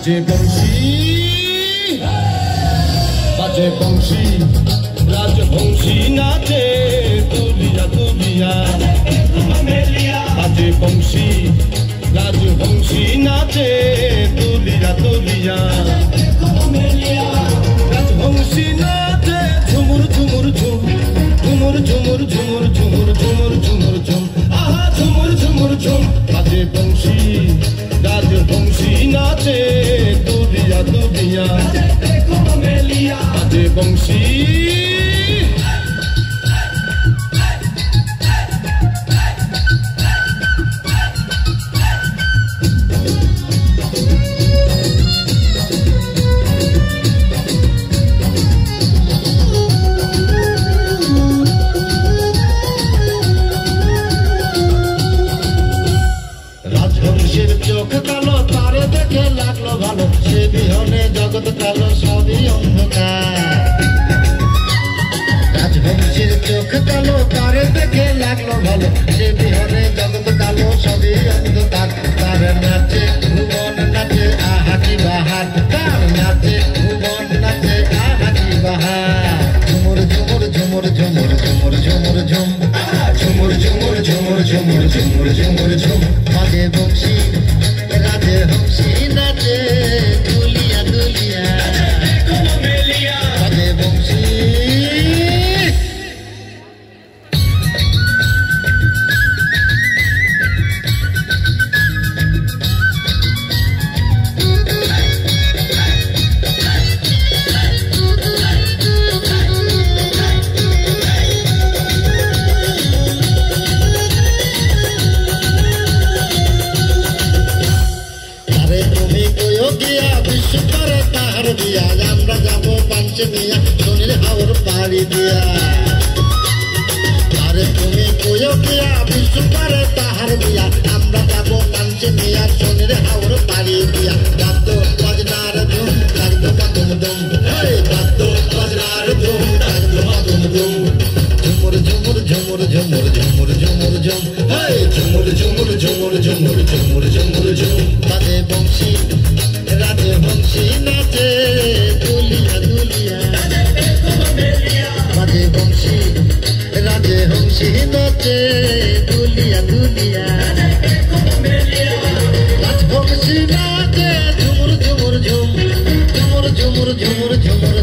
বাজে বংশী বাজে বংশী রাজবংশী নাচে দুলিয়া দুলিয়া বাজে বংশী রাজবংশী নাচে দুলিয়া দুলিয়া রাজবংশী নাচে ঝুমুর ঝুমুর ঝুম ঝুমুর ঝুমুর ঝুমুর ঝুমুর ঝুমুর ঝুমুর ঝুম আহা ঝুমুর ঝুমুর ঝুম বাজে বংশী রাজবংশী নাচে দুলিয়া দুলিয়া বাজে বংশী রাজবংশীর চোখ কালো তারে দেখে লাগলো ভালো সে বিহনে জগৎ কালো সবই অন্ধকার রাজবংশীর চোখ কালো তারে দেখে লাগলো ভালো সে বিহনে জগৎ কালো সবই অন্ধকার তার নাচে ভুবন নাচে আহাকি বাহার তার নাচে ভুবন নাচে আহাকি বাহার ঝুমুর ঝুমুর ঝুমুর ঝুমুর ঝুমুর ঝুমুর ঝুম ঝুমুর ঝুমুর ঝুমুর ঝুমুর ঝুমুর ঝুমুর ঝুম বাজে বংশী রাজবংশী নাচে দুলিয়া দুলিয়া বাজে বংশী বিশ্বরে তাহার দিয়া আমরা যাবো পাঞ্চমিয়া শনির হাওর পাড়ি দিয়া আরে তুমি কইও গিয়া বিশ্বরে তাহার দিয়া আমরা যাবো পাঞ্চমিয়া শনির হাওর পাড়ি দিয়া গাতো বাজনার ধুম লাগতো মাতুম দুম গাতো বাজনার ধুম লাগতো মাতুম দুম ঝুমুর ঝুমুর ঝুমুর ঝুমুর ঝুমুর ঝুমুর ঝুম ঝুমুর ঝুমুর ঝুমুর ঝুমুর ঝুমুর ঝুমুর ঝুম বাজে বংশী রাজবংশী নাচে দুলিয়া দুলিয়া বাজে বংশী রাজবংশী নাচে দুলিয়া দুলিয়া রাজবংশী নাচে ঝুমুর ঝুমুর ঝুম ঝুমুর ঝুমুর ঝুমুর ঝুমুর